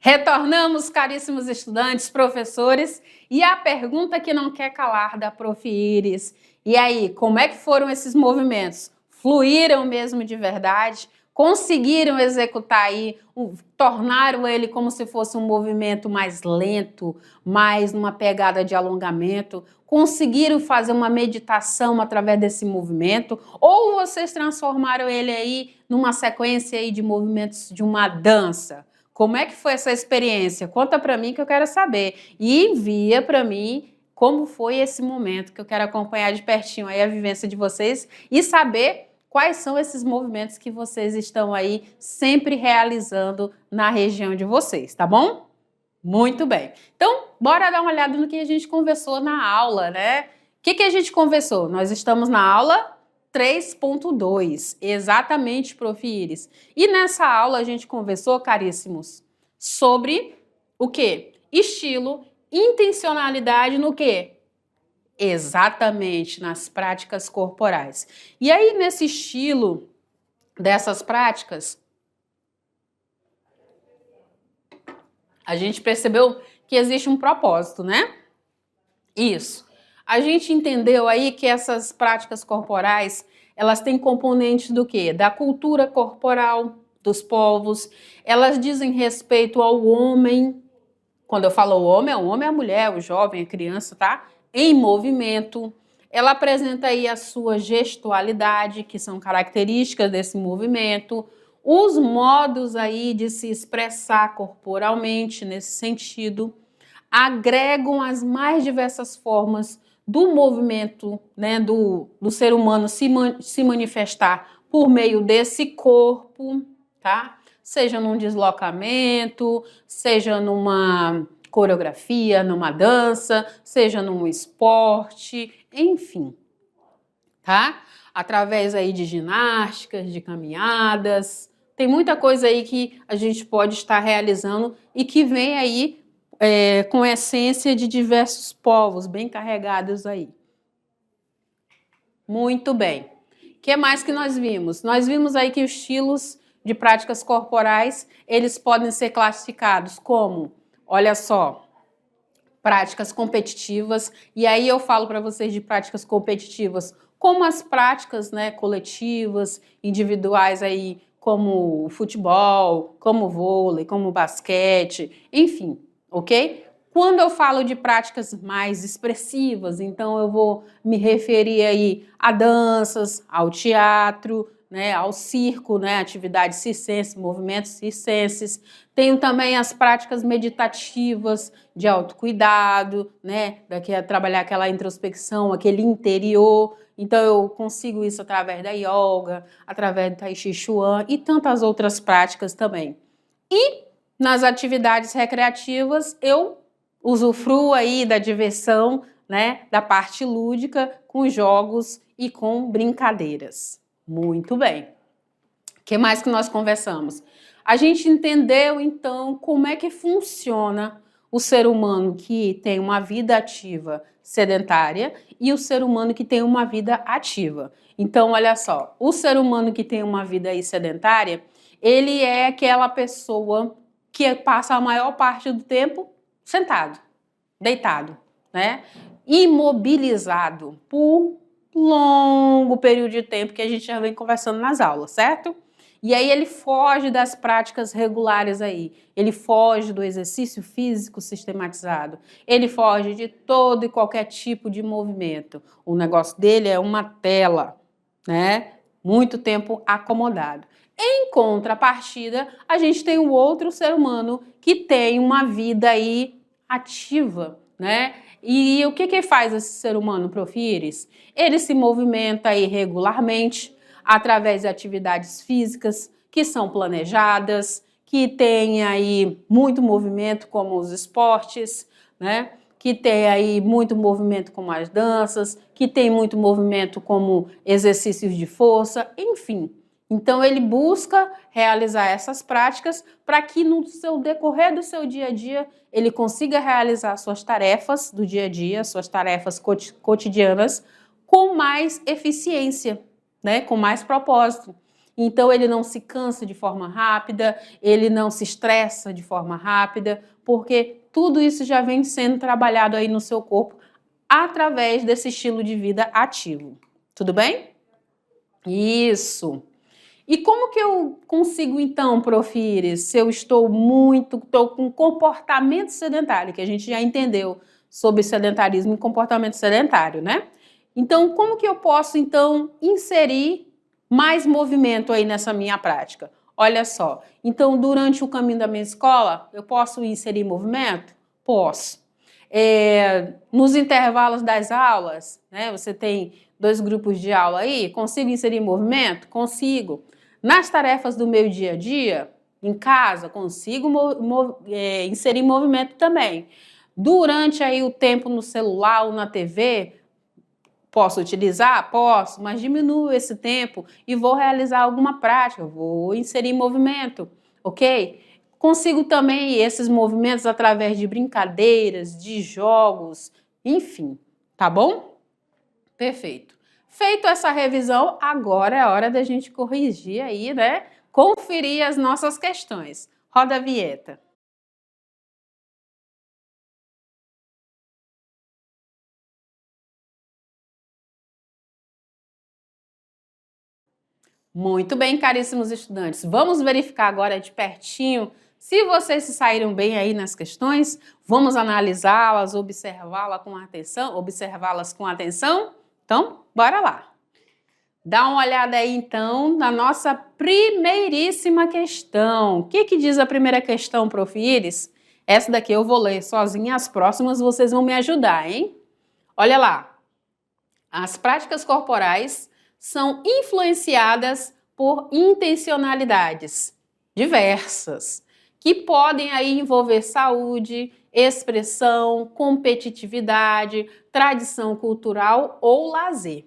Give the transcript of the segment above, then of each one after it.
Retornamos, caríssimos estudantes, professores, e a pergunta que não quer calar da Prof. Iris. E aí, como é que foram esses movimentos? Fluíram mesmo de verdade? Conseguiram executar aí, tornaram ele como se fosse um movimento mais lento, mais numa pegada de alongamento? Conseguiram fazer uma meditação através desse movimento? Ou vocês transformaram ele aí numa sequência aí de movimentos de uma dança? Como é que foi essa experiência? Conta para mim que eu quero saber. E envia para mim como foi esse momento, que eu quero acompanhar de pertinho aí a vivência de vocês e saber quais são esses movimentos que vocês estão aí sempre realizando na região de vocês, tá bom? Muito bem. Então, bora dar uma olhada no que a gente conversou na aula, né? O que a gente conversou? Nós estamos na aula 3.2, exatamente, Prof. Iris. E nessa aula a gente conversou, caríssimos, sobre o quê? Estilo, intencionalidade no quê? Exatamente, nas práticas corporais. E aí, nesse estilo dessas práticas, a gente percebeu que existe um propósito, né? Isso. A gente entendeu aí que essas práticas corporais, elas têm componentes do quê? Da cultura corporal dos povos, elas dizem respeito ao homem. Quando eu falo homem, é o homem, a mulher, o jovem, a criança, tá? Em movimento. Ela apresenta aí a sua gestualidade, que são características desse movimento, os modos aí de se expressar corporalmente nesse sentido, agregam as mais diversas formas do movimento, né, do ser humano se manifestar por meio desse corpo, tá? Seja num deslocamento, seja numa coreografia, numa dança, seja num esporte, enfim, tá? Através aí de ginásticas, de caminhadas, tem muita coisa aí que a gente pode estar realizando e que vem aí com essência de diversos povos, bem carregados aí. Muito bem. O que mais que nós vimos? Nós vimos aí que os estilos de práticas corporais, eles podem ser classificados como, olha só, práticas competitivas, e aí eu falo para vocês de práticas competitivas, como as práticas, né, coletivas, individuais aí, como o futebol, como o vôlei, como o basquete, enfim, ok? Quando eu falo de práticas mais expressivas, então eu vou me referir aí a danças, ao teatro, né, ao circo, né, atividades circenses, movimentos circenses. Tenho também as práticas meditativas de autocuidado, né, daqui a trabalhar aquela introspecção, aquele interior. Então eu consigo isso através da yoga, através do Tai Chi Chuan e tantas outras práticas também. E nas atividades recreativas eu usufruo aí da diversão, né, da parte lúdica com jogos e com brincadeiras. Muito bem. O que mais que nós conversamos? A gente entendeu, então, como é que funciona o ser humano que tem uma vida ativa sedentária e o ser humano que tem uma vida ativa. Então, olha só, o ser humano que tem uma vida aí sedentária, ele é aquela pessoa que passa a maior parte do tempo sentado, deitado, né? Imobilizado por longo período de tempo que a gente já vem conversando nas aulas, certo? E aí ele foge das práticas regulares aí, ele foge do exercício físico sistematizado, ele foge de todo e qualquer tipo de movimento. O negócio dele é uma tela, né? Muito tempo acomodado. Em contrapartida, a gente tem o outro ser humano que tem uma vida aí ativa, né? E o que faz esse ser humano, Prof. Iris? Ele se movimenta aí regularmente através de atividades físicas que são planejadas, que tem aí muito movimento como os esportes, né? Que tem aí muito movimento como as danças, que tem muito movimento como exercícios de força, enfim. Então ele busca realizar essas práticas para que no seu decorrer do seu dia a dia ele consiga realizar suas tarefas do dia a dia, suas tarefas cotidianas com mais eficiência, né? Com mais propósito. então ele não se cansa de forma rápida, ele não se estressa de forma rápida, porque tudo isso já vem sendo trabalhado aí no seu corpo através desse estilo de vida ativo. Tudo bem? Isso. E como que eu consigo então, Prof. Iris, se eu estou com comportamento sedentário, que a gente já entendeu sobre sedentarismo e comportamento sedentário, né? Então, como que eu posso então inserir mais movimento aí nessa minha prática? Olha só, então durante o caminho da minha escola, eu posso inserir movimento? Posso. Nos intervalos das aulas, né? Você tem 2 grupos de aula aí, consigo inserir movimento? Consigo. Nas tarefas do meu dia a dia, em casa, consigo inserir movimento também. Durante aí o tempo no celular ou na TV, posso utilizar? Posso, mas diminuo esse tempo e vou realizar alguma prática, vou inserir movimento, ok? Consigo também esses movimentos através de brincadeiras, de jogos, enfim, tá bom? Perfeito. Feito essa revisão, agora é hora da gente corrigir aí, né? Conferir as nossas questões. Roda a vinheta. Muito bem, caríssimos estudantes. Vamos verificar agora de pertinho se vocês se saíram bem aí nas questões. Vamos analisá-las, observá-las com atenção. Então, bora lá. Dá uma olhada aí, então, na nossa primeiríssima questão. O que diz a primeira questão, Prof. Iris? Essa daqui eu vou ler sozinha, as próximas vocês vão me ajudar, hein? Olha lá. As práticas corporais são influenciadas por intencionalidades diversas, que podem aí envolver saúde, expressão, competitividade, tradição cultural ou lazer.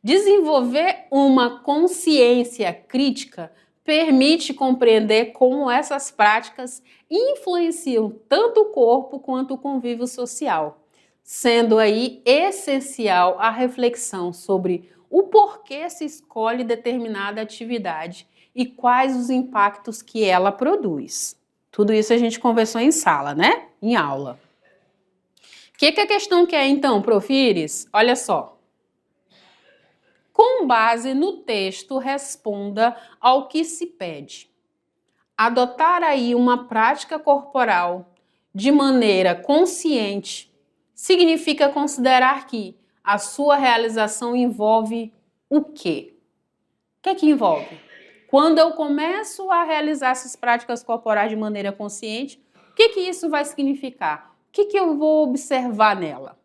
Desenvolver uma consciência crítica permite compreender como essas práticas influenciam tanto o corpo quanto o convívio social, sendo aí essencial a reflexão sobre o porquê se escolhe determinada atividade e quais os impactos que ela produz. Tudo isso a gente conversou em sala, né? Em aula. O que a questão quer então, Prof. Iris? Olha só. Com base no texto, responda ao que se pede. Adotar aí uma prática corporal de maneira consciente significa considerar que a sua realização envolve o quê? O que envolve? Quando eu começo a realizar essas práticas corporais de maneira consciente, o que isso vai significar? O que eu vou observar nela?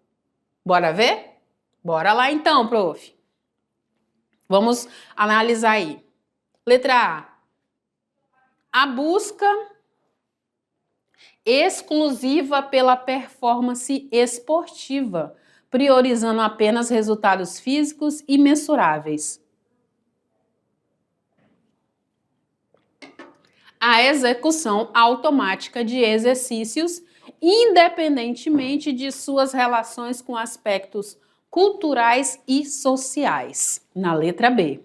Bora ver? Bora lá então, prof. Vamos analisar aí. Letra A. A busca exclusiva pela performance esportiva, priorizando apenas resultados físicos e mensuráveis. A execução automática de exercícios, independentemente de suas relações com aspectos culturais e sociais, na letra B.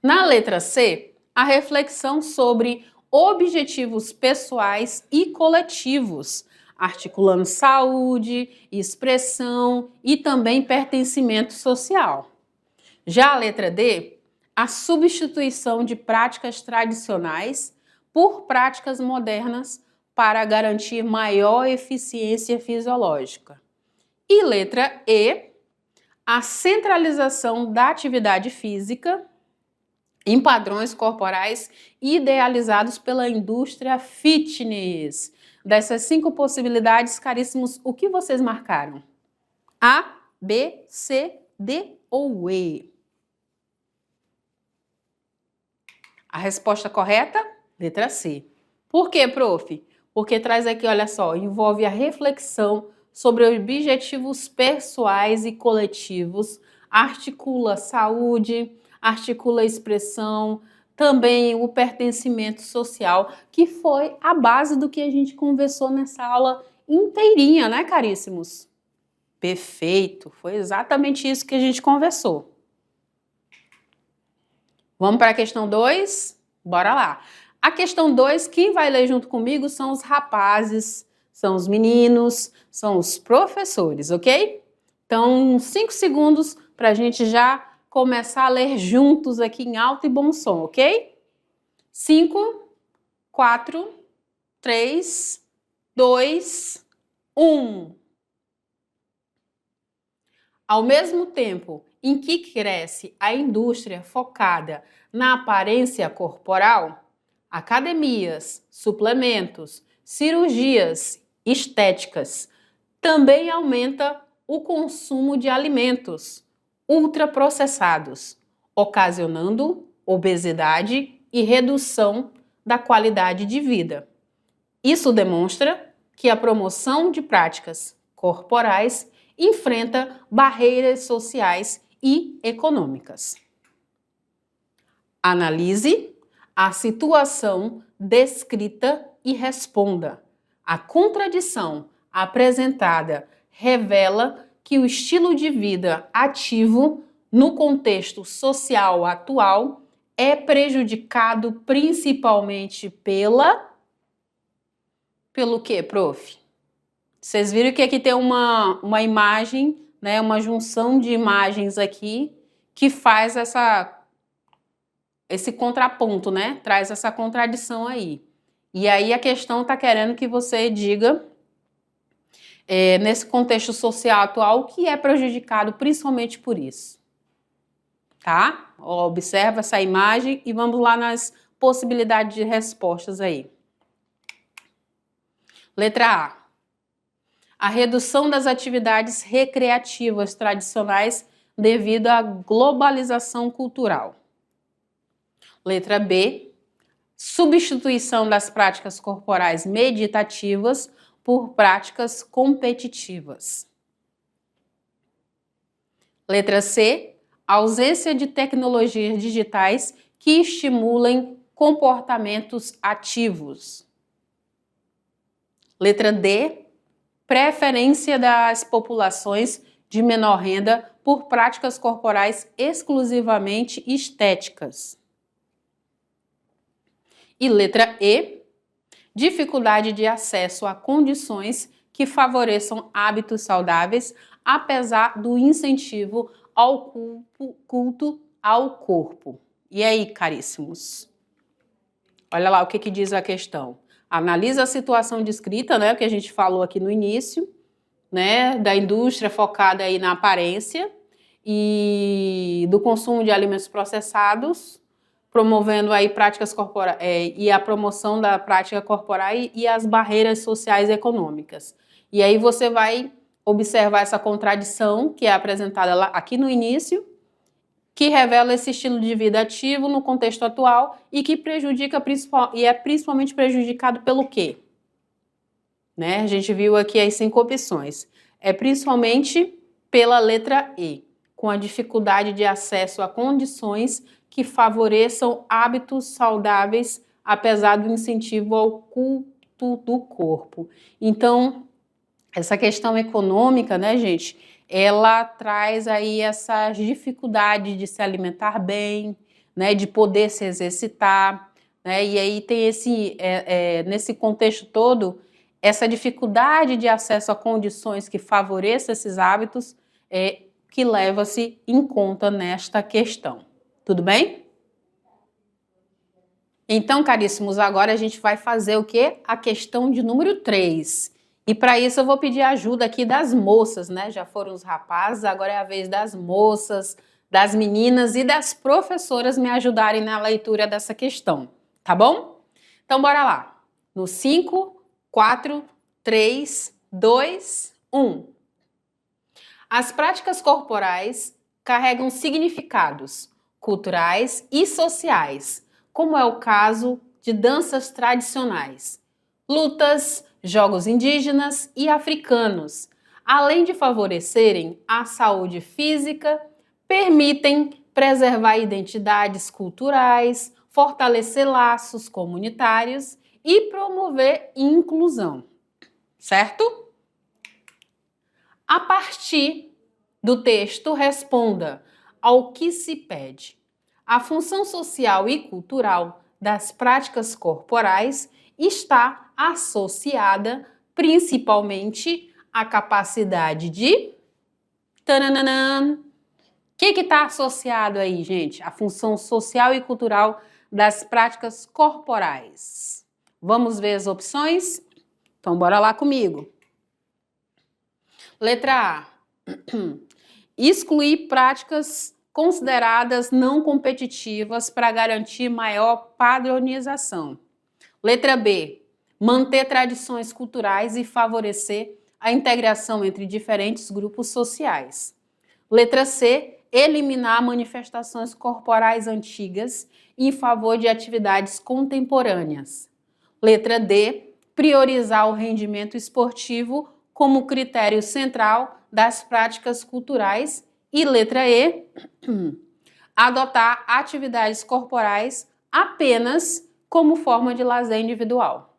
Na letra C, a reflexão sobre objetivos pessoais e coletivos, articulando saúde, expressão e também pertencimento social. Já a letra D, a substituição de práticas tradicionais por práticas modernas para garantir maior eficiência fisiológica. E letra E, a centralização da atividade física em padrões corporais idealizados pela indústria fitness. Dessas 5 possibilidades, caríssimos, o que vocês marcaram? A, B, C, D ou E? A resposta correta? Letra C. Por quê, prof? Porque traz aqui, olha só, envolve a reflexão sobre objetivos pessoais e coletivos, articula saúde, articula expressão, também o pertencimento social, que foi a base do que a gente conversou nessa aula inteirinha, né, caríssimos? Perfeito, foi exatamente isso que a gente conversou. Vamos para a questão 2? Bora lá. A questão 2, quem vai ler junto comigo são os rapazes, são os meninos, são os professores, ok? Então, 5 segundos para a gente já começar a ler juntos aqui em alto e bom som, ok? 5, 4, 3, 2, 1. Ao mesmo tempo em que cresce a indústria focada na aparência corporal, academias, suplementos, cirurgias estéticas, também aumenta o consumo de alimentos ultraprocessados, ocasionando obesidade e redução da qualidade de vida. Isso demonstra que a promoção de práticas corporais enfrenta barreiras sociais e econômicas. Analise a situação descrita e responda. A contradição apresentada revela que o estilo de vida ativo no contexto social atual é prejudicado principalmente pelo quê, prof? Vocês viram que aqui tem uma imagem, né, uma junção de imagens aqui que faz esse contraponto, né? Traz essa contradição aí. E aí a questão está querendo que você diga, nesse contexto social atual, o que é prejudicado principalmente por isso. Tá? Observa essa imagem e vamos lá nas possibilidades de respostas aí. Letra A. A redução das atividades recreativas tradicionais devido à globalização cultural. Letra B. Substituição das práticas corporais meditativas por práticas competitivas. Letra C. Ausência de tecnologias digitais que estimulem comportamentos ativos. Letra D. Preferência das populações de menor renda por práticas corporais exclusivamente estéticas. E letra E, dificuldade de acesso a condições que favoreçam hábitos saudáveis, apesar do incentivo ao culto ao corpo. E aí, caríssimos? Olha lá o que diz a questão. Analisa a situação descrita, né, que a gente falou aqui no início, né, da indústria focada aí na aparência e do consumo de alimentos processados, promovendo aí práticas corporais e a promoção da prática corporal e as barreiras sociais e econômicas. E aí você vai observar essa contradição que é apresentada lá, aqui no início, que revela esse estilo de vida ativo no contexto atual e que prejudica e é principalmente prejudicado pelo quê? Né? A gente viu aqui as 5 opções. É principalmente pela letra E, com a dificuldade de acesso a condições que favoreçam hábitos saudáveis, apesar do incentivo ao culto do corpo. Então, essa questão econômica, né, gente, ela traz aí essa dificuldade de se alimentar bem, né, de poder se exercitar, né, e aí tem nesse contexto todo, essa dificuldade de acesso a condições que favoreçam esses hábitos que leva-se em conta nesta questão. Tudo bem? Então, caríssimos, agora a gente vai fazer o quê? A questão de número 3. E para isso eu vou pedir ajuda aqui das moças, né? Já foram os rapazes, agora é a vez das moças, das meninas e das professoras me ajudarem na leitura dessa questão, tá bom? Então, bora lá. No 5, 4, 3, 2, 1. As práticas corporais carregam significados culturais e sociais, como é o caso de danças tradicionais, lutas, jogos indígenas e africanos, além de favorecerem a saúde física, permitem preservar identidades culturais, fortalecer laços comunitários e promover inclusão, certo? A partir do texto, responda ao que se pede. A função social e cultural das práticas corporais está associada principalmente à capacidade de... Tananã! O que está associado aí, gente? A função social e cultural das práticas corporais. Vamos ver as opções? Então, bora lá comigo. Letra A. Excluir práticas consideradas não competitivas para garantir maior padronização. Letra B. Manter tradições culturais e favorecer a integração entre diferentes grupos sociais. Letra C. Eliminar manifestações corporais antigas em favor de atividades contemporâneas. Letra D. Priorizar o rendimento esportivo como critério central das práticas culturais. E letra E. Adotar atividades corporais apenas como forma de lazer individual.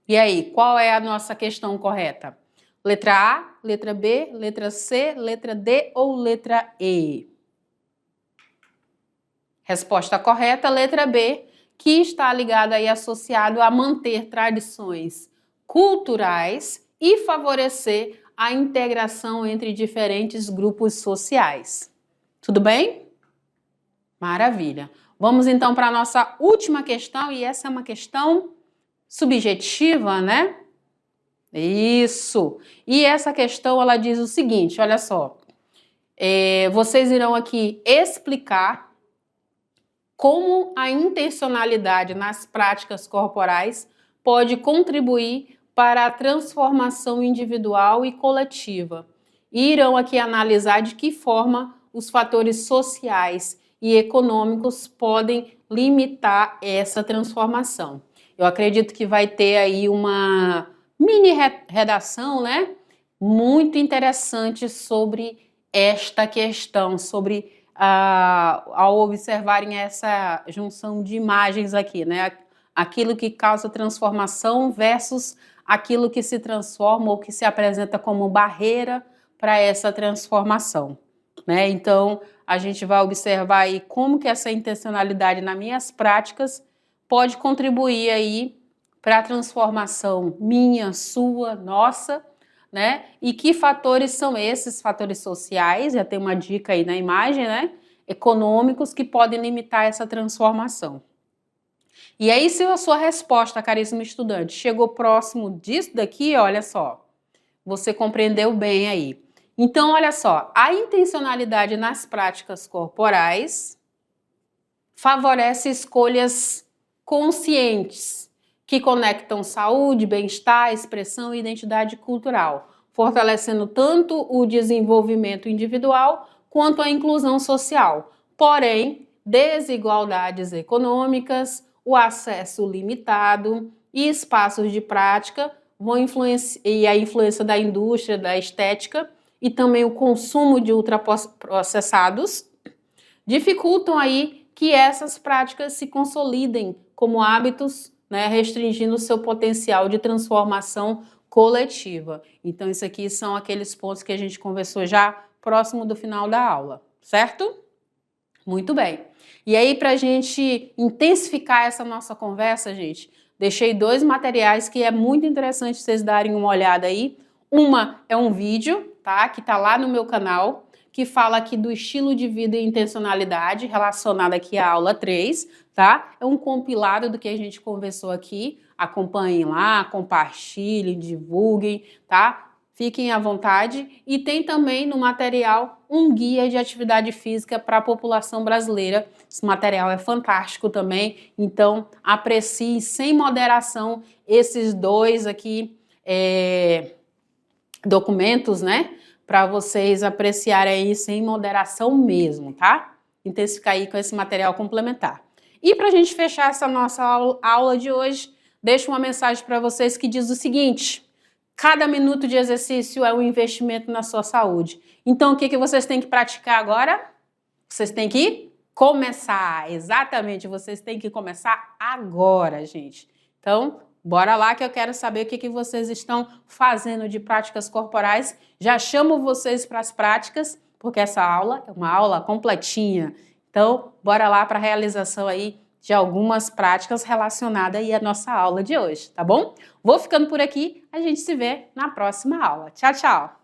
E aí, qual é a nossa questão correta? Letra A, letra B, letra C, letra D ou letra E? Resposta correta, letra B, que está ligado aí associado a manter tradições culturais e favorecer a integração entre diferentes grupos sociais. Tudo bem? Maravilha. Vamos então para a nossa última questão, e essa é uma questão subjetiva, né? Isso! E essa questão, ela diz o seguinte, olha só. Vocês irão aqui explicar como a intencionalidade nas práticas corporais pode contribuir para a transformação individual e coletiva. E irão aqui analisar de que forma os fatores sociais e econômicos podem limitar essa transformação. Eu acredito que vai ter aí uma mini redação, né? Muito interessante sobre esta questão, sobre ao observarem essa junção de imagens aqui, né? Aquilo que causa transformação versus aquilo que se transforma ou que se apresenta como barreira para essa transformação, né? Então, a gente vai observar aí como que essa intencionalidade nas minhas práticas pode contribuir aí para a transformação minha, sua, nossa, né? E que fatores são esses fatores sociais? Já tem uma dica aí na imagem, né? Econômicos que podem limitar essa transformação. E aí, se a sua resposta, caríssimo estudante, chegou próximo disso daqui, olha só, você compreendeu bem aí. Então, olha só, a intencionalidade nas práticas corporais favorece escolhas conscientes que conectam saúde, bem-estar, expressão e identidade cultural, fortalecendo tanto o desenvolvimento individual quanto a inclusão social. Porém, desigualdades econômicas, o acesso limitado e espaços de prática vão influenciar, e a influência da indústria, da estética e também o consumo de ultraprocessados dificultam aí que essas práticas se consolidem como hábitos, né, restringindo o seu potencial de transformação coletiva. Então, isso aqui são aqueles pontos que a gente conversou já próximo do final da aula, certo? Muito bem. E aí, para a gente intensificar essa nossa conversa, gente, deixei 2 materiais que é muito interessante vocês darem uma olhada aí. Uma é um vídeo, tá? Que tá lá no meu canal, que fala aqui do estilo de vida e intencionalidade, relacionado aqui à aula 3, tá? É um compilado do que a gente conversou aqui. Acompanhem lá, compartilhem, divulguem, tá? Fiquem à vontade. E tem também no material um guia de atividade física para a população brasileira. Esse material é fantástico também, então aprecie sem moderação esses 2 aqui documentos, né? Para vocês apreciarem aí sem moderação mesmo, tá? Intensificar aí com esse material complementar. E para a gente fechar essa nossa aula de hoje, deixo uma mensagem para vocês que diz o seguinte: cada minuto de exercício é um investimento na sua saúde. Então, o que vocês têm que praticar agora? Vocês têm que começar, exatamente, vocês têm que começar agora, gente. Então, bora lá que eu quero saber o que vocês estão fazendo de práticas corporais. Já chamo vocês para as práticas, porque essa aula é uma aula completinha. Então, bora lá para a realização aí de algumas práticas relacionadas aí à nossa aula de hoje, tá bom? Vou ficando por aqui, a gente se vê na próxima aula. Tchau, tchau!